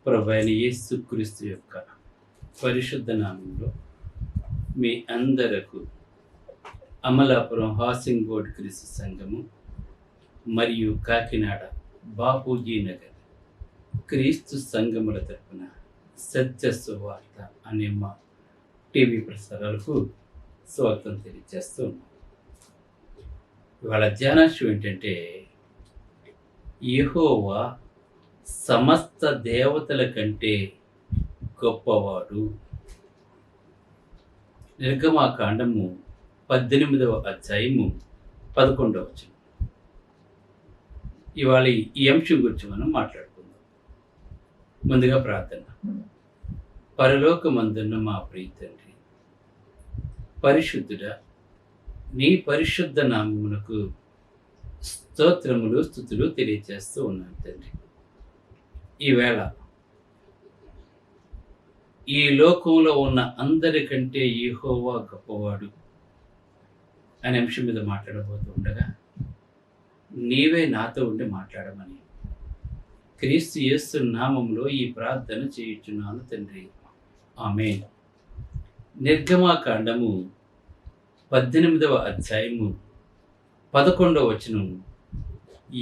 ప్రభువైన యేసుక్రీస్తు యొక్క పరిశుద్ధ నామంలో మీ అందరకు అమలాపురం హౌసింగ్ బోర్డ్ క్రీస్తు సంఘము మరియు కాకినాడ బాపూజీ నగర్ క్రీస్తు సంఘముల తరపున సత్య సువార్త అనే మా టీవీ ప్రసారాలకు స్వాగతం తెలియజేస్తూ ఉన్నాం. ఇవాళ ధ్యానాంశం ఏంటంటే, యెహోవా సమస్త దేవతల కంటే గొప్పవాడు. నిర్గమాకాండము 18వ అధ్యాయము 11వ వచనం. ఇవాళ ఈ అంశం గురించి మనం మాట్లాడుకుందాం. ముందుగా ప్రార్థన. పరలోకమందున్న మా ప్రియ తండ్రి, పరిశుద్ధుడా, నీ పరిశుద్ధ నామమునకు స్తోత్రములు స్తుతులు తెలియజేస్తూ ఉన్నాను తండ్రి. ఈవేళ ఈ లోకంలో ఉన్న అందరికంటే యెహోవా గొప్పవాడు అనే అంశం మీద మాట్లాడబోతుండగా నీవే నాతో ఉండి మాట్లాడమని క్రీస్తు యేసు నామములో ఈ ప్రార్థన చేయుచున్నాను తండ్రి, ఆమేన్. నిర్గమాకాండము 18వ అధ్యాయము 11వ వచనం.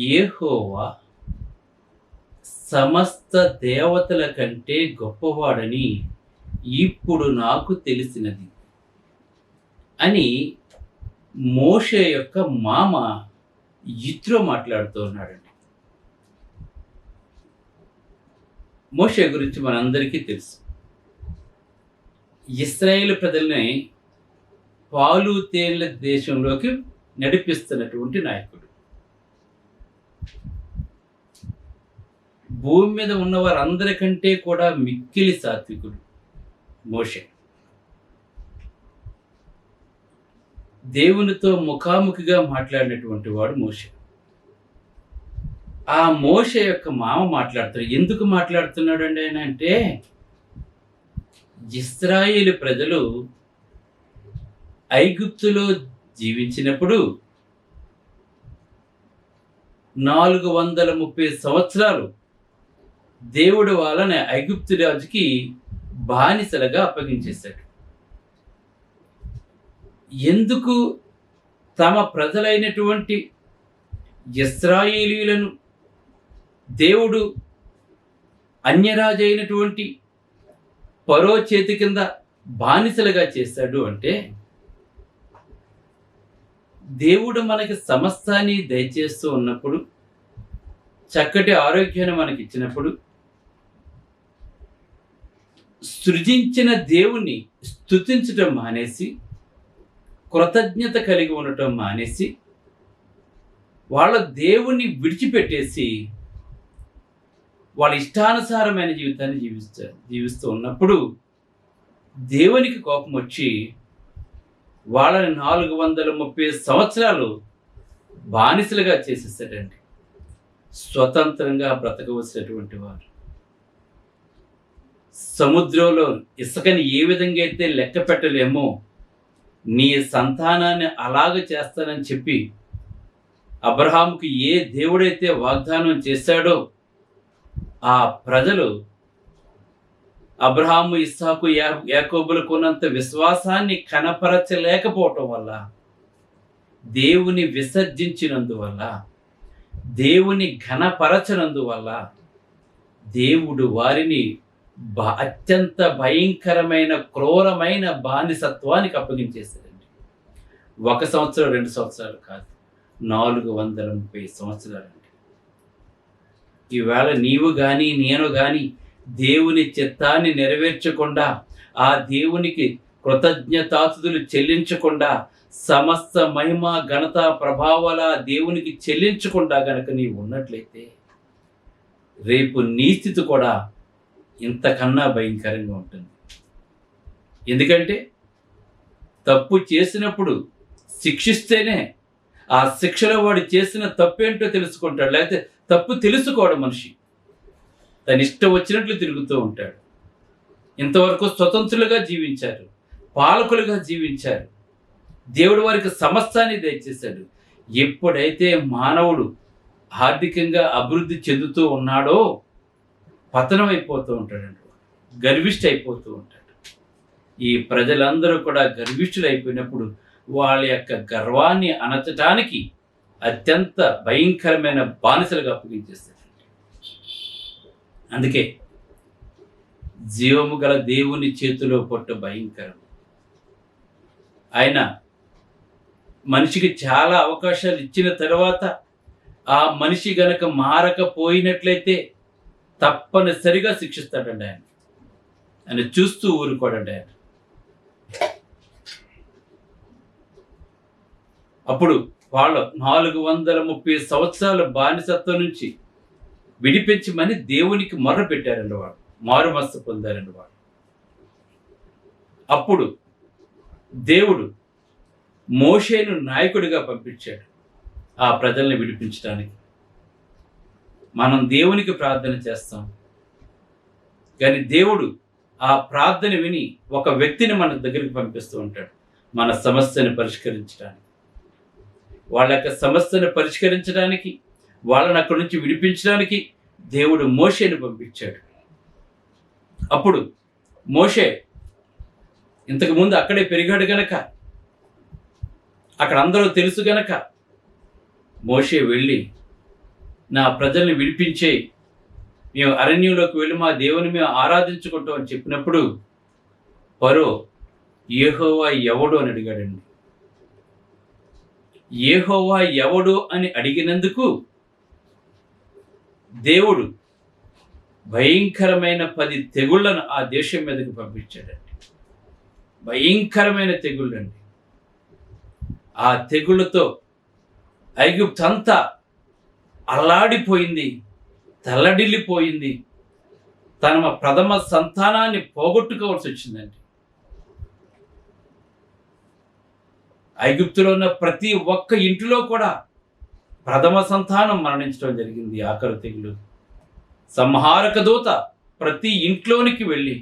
యెహోవా సమస్త దేవతల కంటే గొప్పవాడని ఇప్పుడు నాకు తెలిసినది అని మోషే యొక్క మామ యిత్రో మాట్లాడుతూ ఉన్నాడండి. మోషే గురించి మనందరికీ తెలుసు. ఇశ్రాయేలు ప్రజల్ని పాలు తేళ్ల దేశంలోకి నడిపిస్తున్నటువంటి నాయకుడు. భూమి మీద ఉన్న వారందరికంటే కూడా మిక్కిలి సాత్వికుడు మోషే. దేవునితో ముఖాముఖిగా మాట్లాడినటువంటి వాడు మోషే. ఆ మోషే యొక్క మామ మాట్లాడుతాడు. ఎందుకు మాట్లాడుతున్నాడు అండి ఆయన అంటే, ఇశ్రాయేలు ప్రజలు ఐగుప్తులో జీవించినప్పుడు 430 సంవత్సరాలు దేవుడు వాళ్ళని ఐగుప్తు రాజుకి బానిసలుగా అప్పగించేశాడు. ఎందుకు తమ ప్రజలైనటువంటి ఇశ్రాయేలీయులను దేవుడు అన్యరాజు అయినటువంటి ఫరో చేతి కింద బానిసలుగా చేశాడు అంటే, దేవుడు మనకి సమస్తాన్ని దయచేస్తూ ఉన్నప్పుడు, చక్కటి ఆరోగ్యాన్ని మనకి ఇచ్చినప్పుడు, సృజించిన దేవుణ్ణి స్తుతించటం మానేసి, కృతజ్ఞత కలిగి ఉండటం మానేసి, వాళ్ళ దేవుణ్ణి విడిచిపెట్టేసి వాళ్ళ ఇష్టానుసారమైన జీవితాన్ని జీవిస్తూ ఉన్నప్పుడు దేవునికి కోపం వచ్చి వాళ్ళని 430 సంవత్సరాలు బానిసలుగా చేసేసాడండి. స్వతంత్రంగా బ్రతకవలసినటువంటి వారు సముద్రంలో ఇసుకని ఏ విధంగా అయితే లెక్క పెట్టలేమో, నీ సంతానాన్ని అలాగ చేస్తానని చెప్పి అబ్రహాముకి ఏ దేవుడైతే వాగ్దానం చేశాడో, ఆ ప్రజలు అబ్రహాము, ఇస్సాకు, యాకోబులకు ఉన్నంత విశ్వాసాన్ని కనపరచలేకపోవటం వల్ల, దేవుని విసర్జించినందువల్ల, దేవుని ఘనపరచనందువల్ల దేవుడు వారిని అత్యంత భయంకరమైన క్రూరమైన బానిసత్వానికి అప్పగించేశారండి. 1 సంవత్సరం 2 సంవత్సరాలు కాదు, 430 సంవత్సరాలండి. ఈవేళ నీవు కానీ నేను కానీ దేవుని చిత్తాన్ని నెరవేర్చకుండా, ఆ దేవునికి కృతజ్ఞతాస్తుతులు చెల్లించకుండా, సమస్త మహిమ ఘనత ప్రభావాల దేవునికి చెల్లించకుండా గనక నీవు ఉన్నట్లయితే, రేపు నీ స్థితి కూడా ఇంతకన్నా భయంకరంగా ఉంటుంది. ఎందుకంటే తప్పు చేసినప్పుడు శిక్షిస్తేనే ఆ శిక్షలో వాడు చేసిన తప్పేంటో తెలుసుకుంటాడు. లేకపోతే తప్పు తెలుసుకోవడం మనిషి తన ఇష్టం వచ్చినట్లు తిరుగుతూ ఉంటాడు. ఇంతవరకు స్వతంత్రులుగా జీవించారు, పాలకులుగా జీవించారు. దేవుడు వారికి సమస్తాన్ని దయచేశాడు. ఎప్పుడైతే మానవుడు ఆర్థికంగా అభివృద్ధి చెందుతూ ఉన్నాడో, పతనం అయిపోతూ ఉంటాడండి, గర్విష్ఠ అయిపోతూ ఉంటాడు. ఈ ప్రజలందరూ కూడా గర్విష్ఠులు అయిపోయినప్పుడు వాళ్ళ యొక్క గర్వాన్ని అణచటానికి అత్యంత భయంకరమైన బానిసలుగా అప్పగించేస్తాడు. అందుకే జీవము గల దేవుని చేతిలో పట్టు భయంకరం. ఆయన మనిషికి చాలా అవకాశాలు ఇచ్చిన తర్వాత ఆ మనిషి గనక మారకపోయినట్లయితే తప్పనిసరిగా శిక్షిస్తాడండి ఆయన. ఆయన చూస్తూ ఊరుకోడండి ఆయన. అప్పుడు వాళ్ళు 430 సంవత్సరాల బానిసత్వం నుంచి విడిపించమని దేవునికి మొర్ర పెట్టారండి, వాడు మారు మనసు పొందారండి వాడు. అప్పుడు దేవుడు మోషేను నాయకుడిగా పంపించాడు ఆ ప్రజల్ని విడిపించడానికి. మనం దేవునికి ప్రార్థన చేస్తాం, కానీ దేవుడు ఆ ప్రార్థన విని ఒక వ్యక్తిని మన దగ్గరికి పంపిస్తూ ఉంటాడు మన సమస్యను పరిష్కరించడానికి. వాళ్ళ యొక్క సమస్యను పరిష్కరించడానికి, వాళ్ళని అక్కడి నుంచి విడిపించడానికి దేవుడు మోషేను పంపించాడు. అప్పుడు మోషే ఇంతకుముందు అక్కడే పెరిగాడు గనక, అక్కడ అందరూ తెలుసు గనక మోషే వెళ్ళి నా ప్రజల్ని విడిపించే, మేము అరణ్యంలోకి వెళ్ళి మా దేవుని మేము ఆరాధించుకుంటాం అని చెప్పినప్పుడు ఫరో యెహోవా ఎవడు అని అడిగాడండి. యెహోవా ఎవడు అని అడిగినందుకు దేవుడు భయంకరమైన 10 తెగుళ్లను ఆ దేశం మీదకి పంపించాడండి. భయంకరమైన తెగుళ్ళండి. ఆ తెగుళ్ళతో ఐగుప్తు అంతా అల్లాడిపోయింది, తల్లడిల్లిపోయింది. తన ప్రథమ సంతానాన్ని పోగొట్టుకోవాల్సి వచ్చిందండి. ఐగుప్తులో ఉన్న ప్రతి ఒక్క ఇంటిలో కూడా ప్రథమ సంతానం మరణించడం జరిగింది. ఆఖరు తెగులు సంహారక దూత ప్రతి ఇంట్లోనికి వెళ్ళి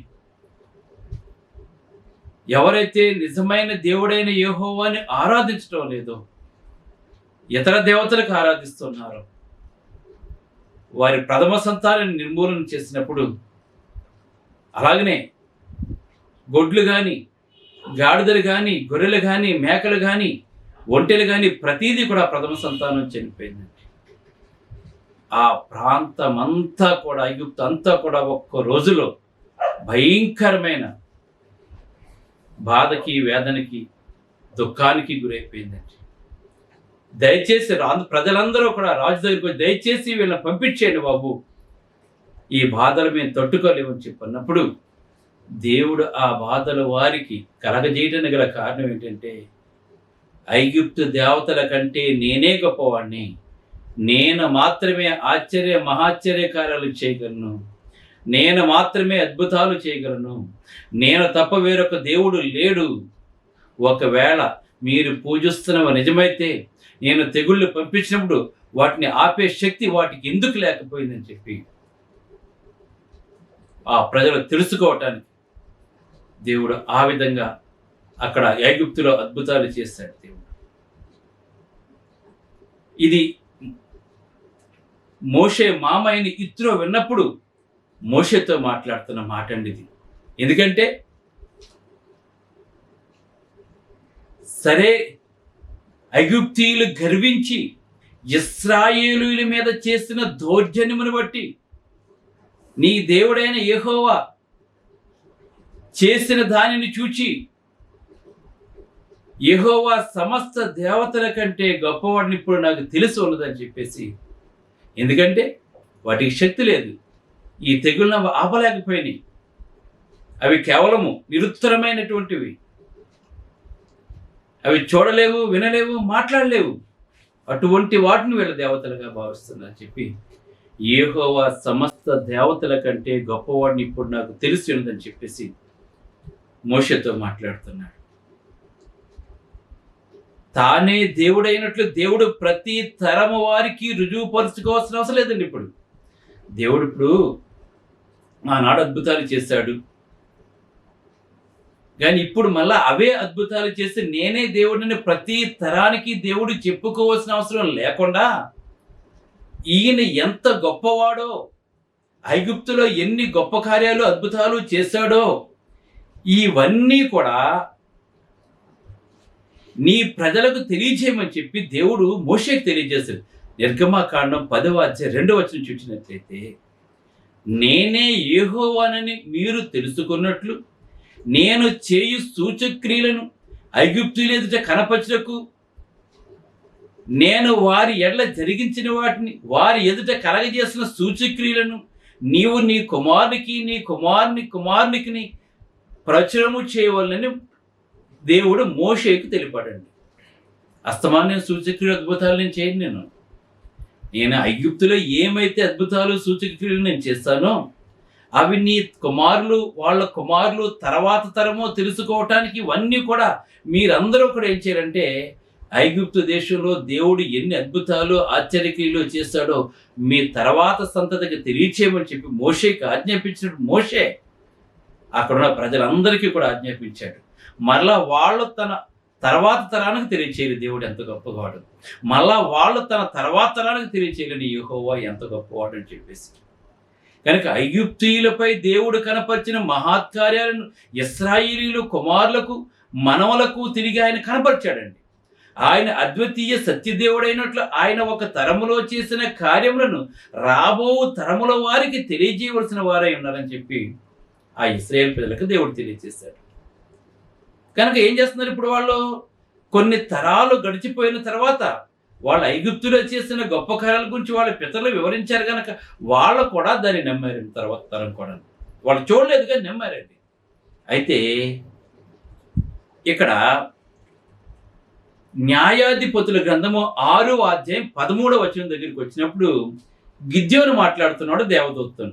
ఎవరైతే నిజమైన దేవుడైన యెహోవాని ఆరాధించడం లేదో, ఇతర దేవతలకు ఆరాధిస్తున్నారో వారి ప్రథమ సంతానాన్ని నిర్మూలన చేసినప్పుడు, అలాగనే గొడ్లు కానీ, గాడిదలు కానీ, గొర్రెలు కానీ, మేకలు కానీ, ఒంటెలు కానీ ప్రతీదీ కూడా ప్రథమ సంతానం చనిపోయిందండి. ఆ ప్రాంతం అంతా కూడా, ఐగుప్తు అంతా కూడా ఒక్క రోజులో భయంకరమైన బాధకి, వేదనకి, దుఃఖానికి గురైపోయిందండి. దయచేసి ప్రజలందరూ కూడా రాజు దగ్గరికి వచ్చి దయచేసి వీళ్ళని పంపించేయండి బాబు, ఈ బాధలు మేము తట్టుకోలేమని చెప్పన్నప్పుడు దేవుడు ఆ బాధలు వారికి కలగజేయడానికి గల కారణం ఏంటంటే, ఐగుప్తు దేవతల కంటే నేనే గొప్పవాడిని, నేను మాత్రమే మహాశ్చర్య కార్యాలు చేయగలను, నేను మాత్రమే అద్భుతాలు చేయగలను, నేను తప్ప వేరొక దేవుడు లేడు. ఒకవేళ మీరు పూజిస్తున్నవి నిజమైతే నేను తెగుళ్ళు పంపించినప్పుడు వాటిని ఆపే శక్తి వాటికి ఎందుకు లేకపోయిందని చెప్పి ఆ ప్రజలు తెలుసుకోవటానికి దేవుడు ఆ విధంగా అక్కడ ఐగుప్తులో అద్భుతాలు చేశాడు దేవుడు. ఇది మోషే మామయ్యని ఇత్రో విన్నప్పుడు మోషేతో మాట్లాడుతున్న మాట అండి ఇది. ఎందుకంటే సరే, ఐగుప్తీయులు గర్వించి ఇశ్రాయేలీయుల మీద చేసిన దౌర్జన్యమును బట్టి నీ దేవుడైన యెహోవా చేసిన దానిని చూచి యెహోవా సమస్త దేవతల కంటే గొప్పవాడిని ఇప్పుడు నాకు తెలిసి ఉన్నదని చెప్పేసి, ఎందుకంటే వాటికి శక్తి లేదు, ఈ తెగుళ్ళను ఆపలేకపోయినాయి, అవి కేవలము నిరుత్తరమైనటువంటివి, అవి చూడలేవు, వినలేవు, మాట్లాడలేవు, అటువంటి వాటిని వీళ్ళ దేవతలుగా భావిస్తున్నారు చెప్పి యెహోవా సమస్త దేవతల కంటే గొప్పవాడిని ఇప్పుడు నాకు తెలిసి ఉన్నదని చెప్పేసి మోషేతో మాట్లాడుతున్నాడు. తానే దేవుడైనట్లు దేవుడు ప్రతి తరము వారికి రుజువుపరుచుకోవాల్సిన అవసరం లేదండి. ఇప్పుడు దేవుడు ఇప్పుడు ఆనాడు అద్భుతాలు చేశాడు, కానీ ఇప్పుడు మళ్ళా అవే అద్భుతాలు చేసి నేనే దేవుడిని ప్రతి తరానికి దేవుడు చెప్పుకోవాల్సిన అవసరం లేకుండా ఈయన ఎంత గొప్పవాడో ఐగుప్తులో ఎన్ని గొప్ప కార్యాలు అద్భుతాలు చేశాడో ఇవన్నీ కూడా నీ ప్రజలకు తెలియజేయమని చెప్పి దేవుడు మోషేకి తెలియజేశాడు. నిర్గమకాండం 10వ అధ్యాయం 2వ వచనం చూసినట్లయితే, నేనే యెహోవానని మీరు తెలుసుకున్నట్లు నేను చేయు సూచక్రియలను ఐగుప్తుల ఎదుట కనపరచుటకు నేను వారి ఎడల జరిగించిన వాటిని వారి ఎదుట కలగజేసిన సూచక్రియలను నీవు నీ కుమారునికి ప్రచురము చేయవలనని దేవుడు మోషేకు తెలిపాడండి. అస్తమాన సూచక్రియలు అద్భుతాలు నేను చేయను. నేను ఐగుప్తులో ఏమైతే అద్భుతాలు సూచక్రియలు నేను చేస్తానో అవి నీ వాళ్ళ కుమారులు తర్వాత తరమో తెలుసుకోవటానికి ఇవన్నీ కూడా మీరందరూ కూడా ఏం చేయాలంటే ఐగుప్తు దేశంలో దేవుడు ఎన్ని అద్భుతాలు ఆశ్చర్యక్రియలు చేస్తాడో మీ తర్వాత సంతతికి తెలియచేయమని చెప్పి మోషేకి ఆజ్ఞాపించాడు. మోషే అక్కడున్న ప్రజలందరికీ కూడా ఆజ్ఞాపించాడు. మరలా వాళ్ళు తన తర్వాత తరానికి తెలియచేయరు దేవుడు ఎంత గొప్పవాడు, మళ్ళా వాళ్ళు తన తర్వాత తరానికి తెలియచేయలేని యెహోవా ఎంత గొప్పవాడు అని చెప్పేసి. కనుక ఐగుప్తీయులపై దేవుడు కనపరిచిన మహత్కార్యాలను ఇశ్రాయేలీయుల కుమారులకు మనవలకు తిరిగి ఆయన కనపరిచాడండి. ఆయన అద్వితీయ సత్యదేవుడైనట్లు ఆయన ఒక తరములో చేసిన కార్యములను రాబో తరముల వారికి తెలియజేయవలసిన వారై ఉన్నారని చెప్పి ఆ ఇశ్రాయేలు ప్రజలకు దేవుడు తెలియజేశాడు. కనుక ఏం చేస్తున్నారు ఇప్పుడు వాళ్ళు? కొన్ని తరాలు గడిచిపోయిన తర్వాత వాళ్ళు ఐగుప్తులో చేసిన గొప్ప కార్యాల గురించి వాళ్ళ పితరులు వివరించారు కనుక వాళ్ళు కూడా దాన్ని నమ్మారండి. తర్వాత తరం కూడా వాళ్ళు చూడలేదు కానీ నమ్మారండి. అయితే ఇక్కడ న్యాయాధిపతుల గ్రంథము 6వ అధ్యాయం 13వ వచనం దగ్గరికి వచ్చినప్పుడు గిద్యోను మాట్లాడుతున్నాడు దేవదూతతో.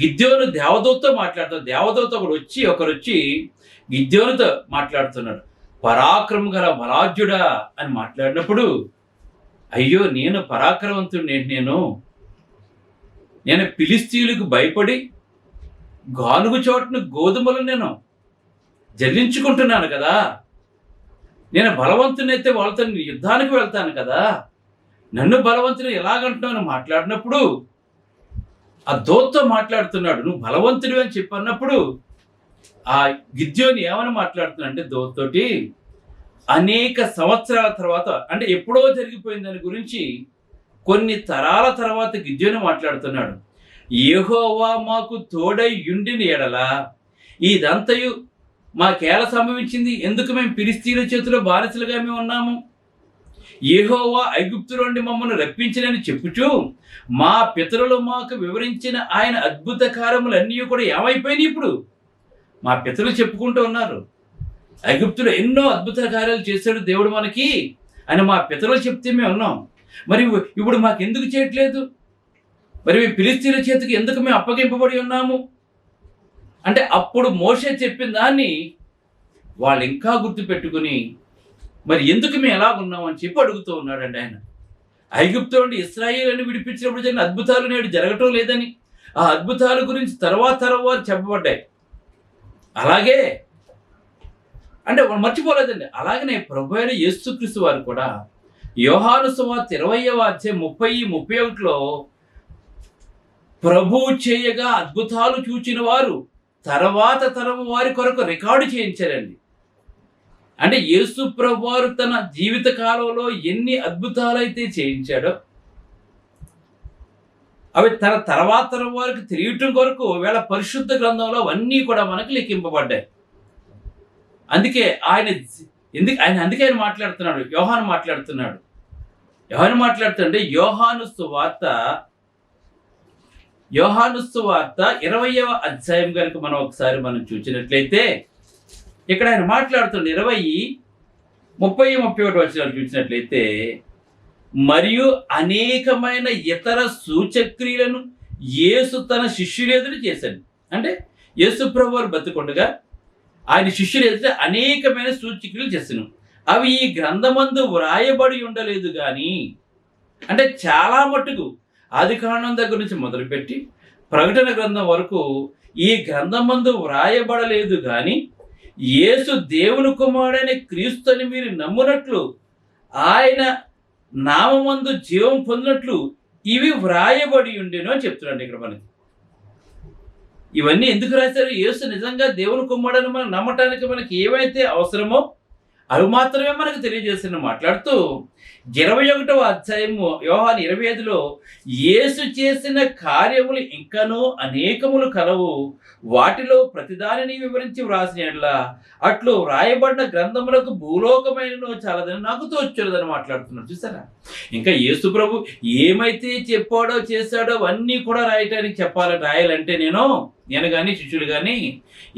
గిద్యోను దేవదూతతో మాట్లాడుతాడు. దేవదూత ఒకరు వచ్చి గిద్యోనుతో మాట్లాడుతున్నాడు. పరాక్రమం గల బలాఢ్యుడా అని మాట్లాడినప్పుడు, అయ్యో నేను పరాక్రమవంతుడిని, నేను ఫిలిష్తీయులకు భయపడి గానుగు చోటును గోధుమలు నేను జల్లించుకుంటున్నాను కదా, నేను బలవంతునైతే వాళ్ళతో యుద్ధానికి వెళ్తాను కదా, నన్ను బలవంతుని ఎలాగంటున్నావు మాట్లాడినప్పుడు ఆ దూతతో మాట్లాడుతున్నాడు. నువ్వు బలవంతుడు అని చెప్పన్నప్పుడు ఆ గిద్యోని ఏమని మాట్లాడుతున్నా అంటే దూతతోటి అనేక సంవత్సరాల తర్వాత, అంటే ఎప్పుడో జరిగిపోయిన దాని గురించి కొన్ని తరాల తర్వాత గిద్యోని మాట్లాడుతున్నాడు. యెహోవా మాకు తోడై యుండిన ఎడల ఇదంతయు మాకేలా సంభవించింది? ఎందుకు మేము ఫిలిష్తీయుల చేతిలో బానిసలుగా మేము ఉన్నాము? యెహోవా ఐగుప్తు నుండి మమ్మల్ని రప్పించినని చెప్పుచూ మా పితరులు మాకు వివరించిన ఆయన అద్భుత కార్యములన్నీ కూడా ఏమైపోయినాయి? ఇప్పుడు మా పితరులు చెప్పుకుంటూ ఉన్నారు, ఐగుప్తులో ఎన్నో అద్భుత కార్యాలు చేశాడు దేవుడు మనకి అని మా పితరులు చెప్తే మేము ఉన్నాం. మరి ఇప్పుడు మాకెందుకు చేయట్లేదు? మరి మేము ఫిలిష్తీయుల చేతికి ఎందుకు మేము అప్పగింపబడి ఉన్నాము అంటే అప్పుడు మోషే చెప్పిన దాన్ని వాళ్ళు ఇంకా గుర్తుపెట్టుకుని మరి ఎందుకు మేము ఎలాగున్నాం అని చెప్పి అడుగుతూ ఉన్నాడండి ఆయన. ఐగుప్తు నుండి ఇశ్రాయేలుని విడిపించినప్పుడు జరిగిన అద్భుతాలు నేడు జరగటం లేదని ఆ అద్భుతాల గురించి తర్వాత వారు చెప్పబడ్డాయి. అలాగే అంటే వాళ్ళు మర్చిపోలేదండి. అలాగనే ప్రభువైన యేసుక్రీస్తు వారు కూడా యోహాను సువార్త 20వ అధ్యాయం 30-31లో ప్రభువు చేయగా అద్భుతాలు చూచిన వారు తర్వాత తరము వారి కొరకు రికార్డు చేయించారండి. అంటే యేసు ప్రభు వారు తన జీవిత కాలంలో ఎన్ని అద్భుతాలైతే చేయించాడో అవి తన తర్వాత తరం వారికి తెలియటం కొరకు వీళ్ళ పరిశుద్ధ గ్రంథంలో అవన్నీ కూడా మనకు లెక్కింపబడ్డాయి. అందుకే ఆయన మాట్లాడుతున్నాడు. యోహాను మాట్లాడుతుంటే యోహాను సువార్త 20వ అధ్యాయం కనుక మనం ఒకసారి చూసినట్లయితే ఇక్కడ ఆయన మాట్లాడుతుండే 20-30-31 వచనాలు చూసినట్లయితే, మరియు అనేకమైన ఇతర సూచక్రియలను యేసు తన శిష్యుల ఎదుట చేశాడు. అంటే యేసు ప్రభు వారు బతికొండగా ఆయన శిష్యుల ఎదుట అనేకమైన సూచక్రియలు చేశాను. అవి ఈ గ్రంథమందు వ్రాయబడి ఉండలేదు కానీ, అంటే చాలా మట్టుకు ఆదికాండం దగ్గర నుంచి మొదలుపెట్టి ప్రకటన గ్రంథం వరకు ఈ గ్రంథమందు వ్రాయబడలేదు కానీ యేసు దేవుని కుమారుడైన క్రీస్తు అని మీరు నమ్మునట్లు ఆయన నామమందు జీవం పొందినట్లు ఇవి వ్రాయబడి ఉండెను అని చెప్తున్నాడు ఇక్కడ మనకి. ఇవన్నీ ఎందుకు రాశారు? యేసు నిజంగా దేవుని కుమారుడని మనం నమ్మటానికి మనకి ఏవైతే అవసరమో అవి మాత్రమే మనకు తెలియజేసిన మాట్లాడుతూ 21వ అధ్యాయము యోహాను 25లో యేసు చేసిన కార్యములు ఇంకనూ అనేకములు కలవు, వాటిలో ప్రతిదానిని వివరించి వ్రాసిన యెడల అట్లు వ్రాయబడిన గ్రంథములకు భూలోకమైనను చాలదని నాకు తోచున్నదని మాట్లాడుతున్నాడు. చూసారా? ఇంకా యేసు ప్రభు ఏమైతే చెప్పాడో చేశాడో అవన్నీ కూడా రాయాలంటే నేను కానీ శిష్యులు కానీ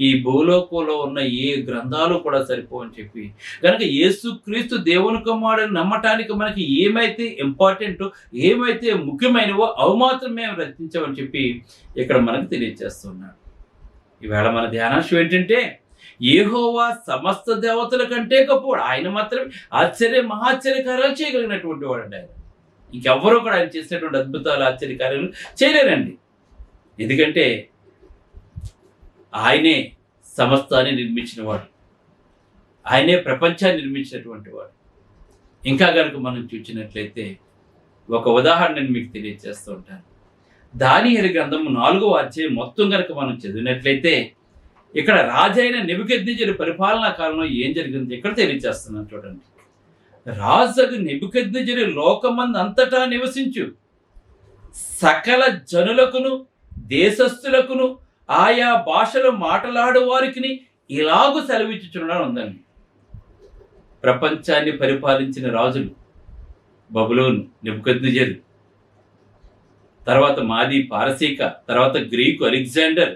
ఈ భూలోకంలో ఉన్న ఏ గ్రంథాలు కూడా సరిపోవని చెప్పి, కనుక యేసుక్రీస్తు దేవుని కుమారుడని నమ్మటానికి మనకి ఏమైతే ఇంపార్టెంటో ఏమైతే ముఖ్యమైనవో అవి మాత్రమే రచించామని చెప్పి ఇక్కడ మనకు తెలియజేస్తున్నాడు. ఈవేళ మన ధ్యానాంశం ఏంటంటే యెహోవా సమస్త దేవతల కంటే గొప్పవాడు. ఆయన మాత్రమే మహాశ్చర్యకార్యాలు చేయగలిగినటువంటి వాడు. ఆయన ఇంకెవ్వరూ కూడా ఆయన చేసినటువంటి అద్భుతాలు ఆశ్చర్యకార్యాలు చేయలేరండి. ఎందుకంటే ఆయనే సమస్తాన్ని నిర్మించిన వాడు, ఆయనే ప్రపంచాన్ని నిర్మించినటువంటి వాడు. ఇంకా కనుక మనం చూసినట్లయితే ఒక ఉదాహరణ నేను మీకు తెలియజేస్తూ ఉంటాను. దానియేలు గ్రంథము 4వ అధ్యాయం మొత్తం కనుక మనం చదివినట్లయితే ఇక్కడ రాజైన నెబుకద్నెజరు పరిపాలనా కాలంలో ఏం జరిగింది ఇక్కడ తెలియజేస్తున్నాను. చూడండి. రాజు నెబుకద్నెజరు లోకమందు అంతటా నివసించు సకల జనులకును దేశస్థులకును ఆయా భాషలు మాట్లాడు వారికి ఇలాగూ సెలవిచ్చుచున్నాడు ఉందండి. ప్రపంచాన్ని పరిపాలించిన రాజులు బబులోను, నెబుకద్నెజరు, తర్వాత మాది పారసీక, తర్వాత గ్రీకు అలెగ్జాండర్,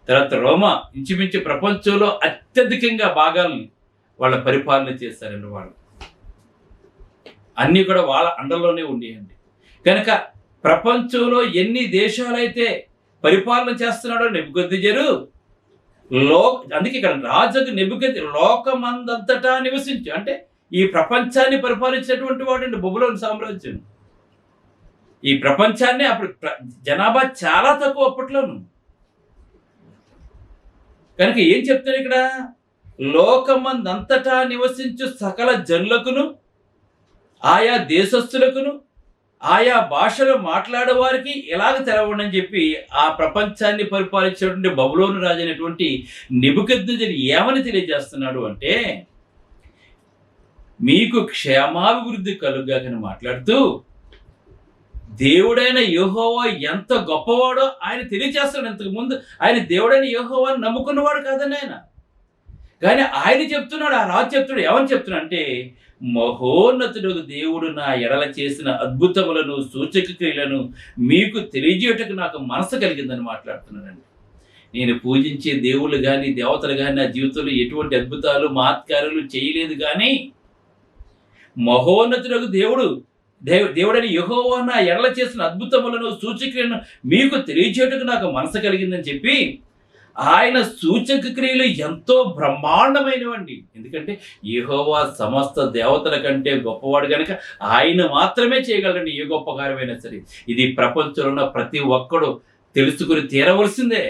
తర్వాత రోమా, ఇంచుమించు ప్రపంచంలో అత్యధికంగా భాగాల్ని వాళ్ళ పరిపాలన చేశారండి. వాళ్ళు అన్నీ కూడా వాళ్ళ అండలోనే ఉండేయండి. కనుక ప్రపంచంలో ఎన్ని దేశాలైతే పరిపాలన చేస్తున్నాడో నెబుకద్నెజరు అందుకే ఇక్కడ రాజుకు నెబుకద్నెజరు లోకమందంతటా నివసించు అంటే ఈ ప్రపంచాన్ని పరిపాలించినటువంటి వాడు బబులోను సామ్రాజ్యం. ఈ ప్రపంచాన్ని అప్పుడు జనాభా చాలా తక్కువ అప్పట్లోను. కనుక ఏం చెప్తారు ఇక్కడ? లోకమందంతటా నివసించు సకల జనులకును ఆయా దేశస్థులకును ఆయా భాషలు మాట్లాడే వారికి ఎలాగ తెలవండి చెప్పి ఆ ప్రపంచాన్ని పరిపాలించేటువంటి బబులోను రాజు అయినటువంటి నెబుకద్నెజరు ఏమని తెలియజేస్తున్నాడు అంటే, మీకు క్షేమాభివృద్ధి కలుగాకని మాట్లాడుతూ దేవుడైన యెహోవా ఎంత గొప్పవాడో ఆయన తెలియజేస్తాడు. ఇంతకు ముందు ఆయన దేవుడైన యెహోవాని నమ్ముకున్నవాడు కాదని ఆయన, కానీ ఆయన చెప్తున్నాడు, ఆ రాజు చెప్తున్నాడు. ఏమని చెప్తున్నాడు అంటే, మహోన్నతుడు దేవుడు నా ఎడల చేసిన అద్భుతములను సూచక క్రియలను మీకు తెలియజేయటకు నాకు మనసు కలిగిందని మాట్లాడుతున్నానండి. నేను పూజించే దేవుళ్ళు కానీ దేవతలు కానీ నా జీవితంలో ఎటువంటి అద్భుతాలు మహత్కార్యాలు చేయలేదు, కానీ మహోన్నతుడు దేవుడని యెహోవా నా ఎడల చేసిన అద్భుతములను సూచక్రియలను మీకు తెలియజేయటకు నాకు మనసు కలిగిందని చెప్పి ఆయన సూచక క్రియలు ఎంతో బ్రహ్మాండమైనవండి. ఎందుకంటే యెహోవా సమస్త దేవతల కంటే గొప్పవాడు కనుక ఆయన మాత్రమే చేయగలరండి ఏ గొప్ప కార్యమైనా సరే. ఇది ప్రపంచంలో ఉన్న ప్రతి ఒక్కడు తెలుసుకుని తీరవలసిందే.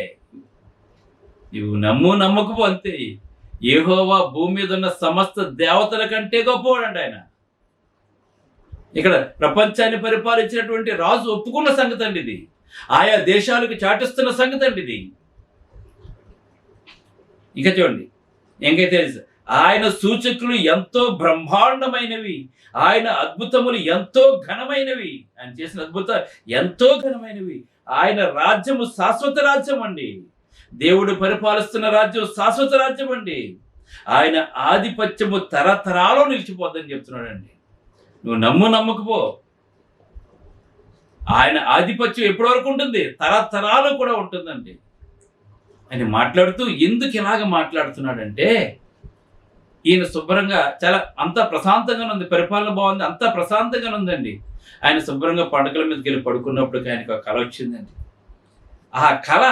నువ్వు నమ్మకపో అంతే. యెహోవా భూమి మీద ఉన్న సమస్త దేవతల కంటే గొప్పవాడండి ఆయన. ఇక్కడ ప్రపంచాన్ని పరిపాలించినటువంటి రాజు ఒప్పుకున్న సంగతి అండి ఇది. ఆయా దేశాలకు చాటిస్తున్న సంగతి అండి ఇది. ఇక చూడండి, ఇంకైతే తెలుసు ఆయన సూచకులు ఎంతో బ్రహ్మాండమైనవి, ఆయన అద్భుతములు ఎంతో ఘనమైనవి, ఆయన చేసిన అద్భుతాలు ఎంతో ఘనమైనవి. ఆయన రాజ్యము శాశ్వత రాజ్యం అండి. దేవుడు పరిపాలిస్తున్న రాజ్యం శాశ్వత రాజ్యం అండి. ఆయన ఆధిపత్యము తరతరాలో నిలిచిపోద్దని చెప్తున్నాడు అండి. నువ్వు నమ్మకపో, ఆయన ఆధిపత్యం ఎప్పటి వరకు ఉంటుంది? తరతరాలు కూడా ఉంటుందండి అని మాట్లాడుతూ ఎందుకు ఇలాగ మాట్లాడుతున్నాడంటే, ఈయన శుభ్రంగా చాలా అంతా ప్రశాంతంగానే ఉంది, పరిపాలన బాగుంది, అంతా ప్రశాంతంగానే ఉందండి. ఆయన శుభ్రంగా పడకల మీదకి వెళ్ళి పడుకున్నప్పుడు ఆయనకు ఒక కళ వచ్చిందండి. ఆ కళ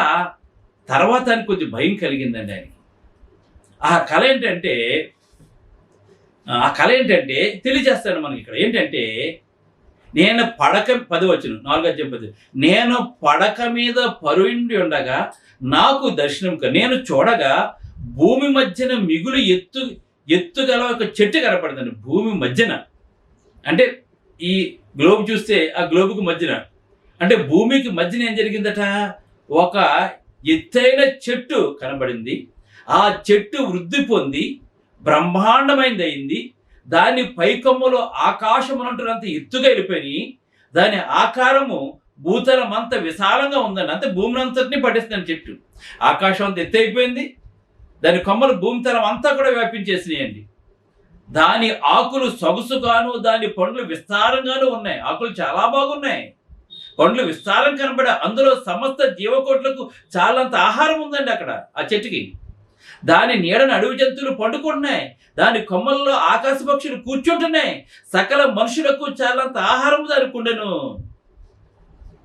తర్వాత ఆయనకు కొంచెం భయం కలిగిందండి ఆయనకి. ఆ కళ ఏంటంటే తెలియజేస్తాను మనకి ఇక్కడ. ఏంటంటే, నేను పడక 4:10 నేను పడక మీద పరుండి ఉండగా నాకు దర్శనం నేను చూడగా భూమి మధ్యన మిగులు ఎత్తుగల ఒక చెట్టు కనపడిందండి. భూమి మధ్యన అంటే ఈ గ్లోబ్ చూస్తే ఆ గ్లోబుకి మధ్యన, అంటే భూమికి మధ్యన ఏం జరిగిందట, ఒక ఎత్తైన చెట్టు కనబడింది. ఆ చెట్టు వృద్ధి పొంది బ్రహ్మాండమైనది అయింది. దాని పైకొమ్మలు ఆకాశమునంటున్నంత ఎత్తుగా వెళ్ళిపోయి దాని ఆకారము భూతలం అంత విశాలంగా ఉందండి. అంతే భూమిని అంతటినీ పట్టేస్తుంది చెట్టు. ఆకాశం అంత ఎత్తు అయిపోయింది, దాని కొమ్మలు భూమితలం అంతా కూడా వ్యాపించేసినాయండి. దాని ఆకులు సొగసుగాను దాని పండ్లు విస్తారంగాను ఉన్నాయి. ఆకులు చాలా బాగున్నాయి, పండ్లు విస్తారం కనబడ, అందులో సమస్త జీవకోట్లకు చాలంత ఆహారం ఉందండి అక్కడ ఆ చెట్టుకి. దాని నీడను అడవి జంతువులు పండుకుంటున్నాయి, దాని కొమ్మల్లో ఆకాశ పక్షులు కూర్చుంటున్నాయి, సకల మనుషులకు చాలంత ఆహారం దానికి ఉండెను.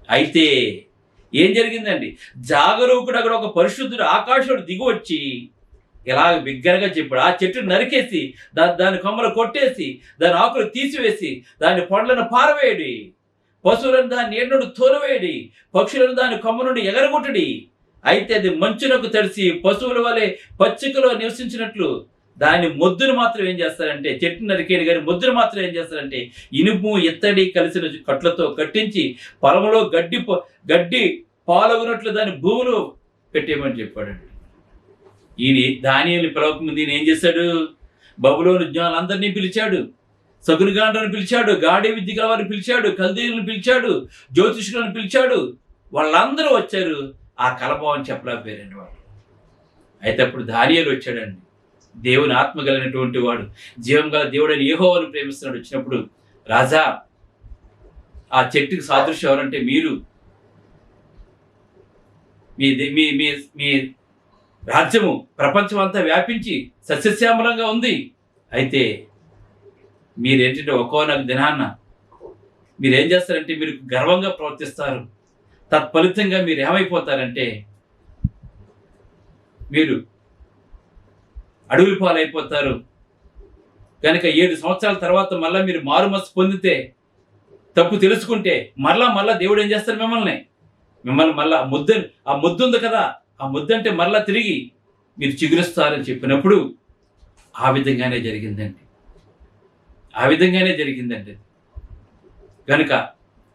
అయితే ఏం జరిగిందండి, జాగరూకుడు అక్కడ ఒక పరిశుద్ధుడు ఆకాశుడు దిగి వచ్చి ఇలా బిగ్గరగా చెప్పాడు, ఆ చెట్టును నరికేసి దాని కొమ్మలు కొట్టేసి దాని ఆకులు తీసివేసి దాని పండ్లను పారవేయడి, పశువులను దాని నీడ నుండి తోలవేయడి, పక్షులను దాని కొమ్మ నుండి ఎగరగొట్టడి. అయితే అది మంచునకు తడిసి పశువుల వలె పచ్చికలో నివసించినట్లు దాని మొద్దును మాత్రం ఏం చేస్తారంటే, చెట్టు నరికేడు కానీ మొద్దును మాత్రం ఏం చేస్తారంటే ఇనుము ఇత్తడి కలిసిన కట్లతో కట్టించి పొలంలో గడ్డి పాలగునట్లు దాని భూమిలో పెట్టేయమని చెప్పాడండి. ఈయన దానియేలుని పిలవకముందు ఈయన ఏం చేశాడు, బబులోను జ్ఞానులందరినీ పిలిచాడు, సగునుగాండ్రను పిలిచాడు, గాడి విద్య గలవారిని పిలిచాడు, కల్దీయులను పిలిచాడు, జ్యోతిష్కులను పిలిచాడు. వాళ్ళందరూ వచ్చారు, ఆ కలభావం చెప్పలేకపోయారండి వాళ్ళు. అయితే అప్పుడు దానియేలు వచ్చాడండి, దేవుని ఆత్మ కలిగినటువంటి వాడు, జీవం గల దేవుడని యెహోవాను ప్రేమిస్తున్నాడు. వచ్చినప్పుడు, రాజా ఆ చెట్టుకి సాదృశ్యం ఎవరంటే మీరు, మీ రాజ్యము ప్రపంచం అంతా వ్యాపించి సస్యశ్యామలంగా ఉంది. అయితే మీరేంటంటే ఒక్కోనొక దినాన్న మీరేం చేస్తారంటే మీరు గర్వంగా ప్రవర్తిస్తారు. తత్ఫలితంగా మీరు ఏమైపోతారంటే మీరు అడవుల పాలైపోతారు. కనుక 7 సంవత్సరాల తర్వాత మళ్ళీ మీరు మారుమనసు పొందితే, తప్పు తెలుసుకుంటే మళ్ళా దేవుడు ఏం చేస్తారు, మిమ్మల్ని మళ్ళీ ఆ ముద్దు ఉంది కదా, ఆ ముద్దు అంటే మళ్ళా తిరిగి మీరు చిగురుస్తారని చెప్పినప్పుడు ఆ విధంగానే జరిగిందండి. కనుక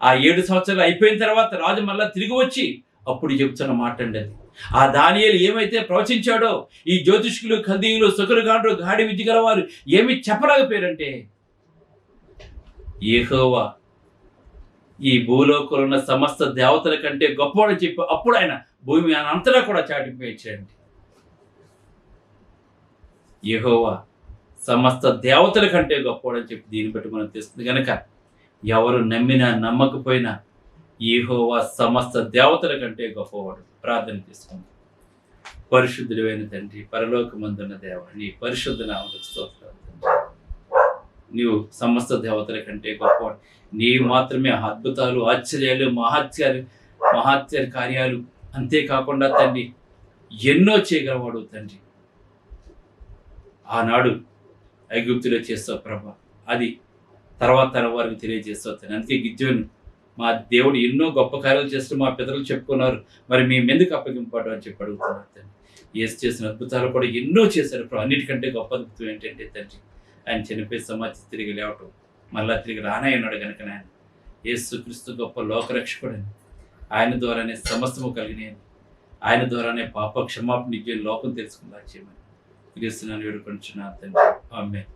ఆ 7 సంవత్సరాలు అయిపోయిన తర్వాత రాజు మళ్ళా తిరిగి వచ్చి అప్పుడు చెప్తున్న మాట అండి అది. ఆ దానియేలు ఏమైతే ప్రవచించాడో ఈ జ్యోతిష్కులు, కల్దీయులు, సకులుగాండ్రు, గాడి విద్య గలవారు ఏమి చెప్పలేకపోయారంటే, యెహోవా ఈ భూలోకంలో ఉన్న సమస్త దేవతల కంటే గొప్పవాడని చెప్పి అప్పుడు ఆయన భూమి అంతటా కూడా చాటింపేయచ్చండి. యెహోవా సమస్త దేవతల కంటే గొప్పవాడని చెప్పి దీన్ని బట్టి మనం తెలుస్తుంది. కనుక ఎవరు నమ్మినా నమ్మకపోయినా యెహోవా సమస్త దేవతల కంటే గొప్పవాడు. ప్రార్థన చేసుకుందాం. పరిశుద్ధుడైన తండ్రి, పరలోకమందున్న దేవ, నీ పరిశుద్ధ నామమునకు స్తోత్రాలు. నీవు సమస్త దేవతల కంటే గొప్పవాడు. నీవు మాత్రమే అద్భుతాలు, ఆశ్చర్యాలు, మహాత్యాలు కార్యాలు, అంతేకాకుండా తండ్రి ఎన్నో చేయగలవాడు తండ్రి. ఆనాడు ఐగుప్తులో చేస్తావు ప్రభా, అది తర్వాత వారికి తెలియజేస్తావు తండ్రి. అందుకే గిద్యోను, మా దేవుడు ఎన్నో గొప్ప కార్యాలు చేస్తూ మా పితరులు చెప్పుకున్నారు, మరి మేము ఎందుకు అప్పగింపాడు అని చెప్పి అడుగుతున్నారు తండ్రి. యేసు చేసిన అద్భుతాలు కూడా ఎన్నో చేశారు ప్రభు. అన్నిటికంటే గొప్ప అద్భుతం ఏంటంటే తండ్రి, ఆయన చనిపోయి సమాధి తిరిగి లేవటం, మళ్ళా తిరిగి రానాయన్నాడు కనుక నాయన యేసుక్రీస్తు గొప్ప లోకరక్షకుడని, ఆయన ద్వారానే సమస్తము కలిగినాయని, ఆయన ద్వారానే పాప క్షమాపణ నిజ లోకం తెలుసుకుందా చేయమని క్రీస్తునాను వేడుకొంచున్నాను తండ్రి. ఆమేన్.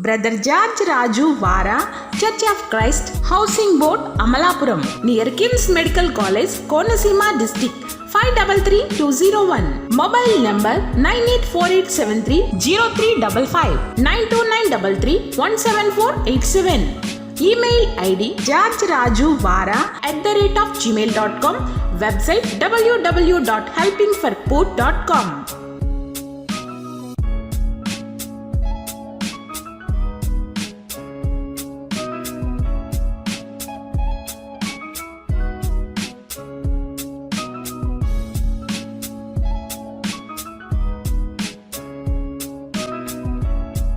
బ్రదర్ జార్జ్ రాజు వారా, church of Christ, housing board, Amalapuram, near KIMS medical college, Konaseema district, 533201. Mobile number 9848730355, 92933174174. Email ID georgerajuvara@gmail.com. Website www.helpingforpoor.com.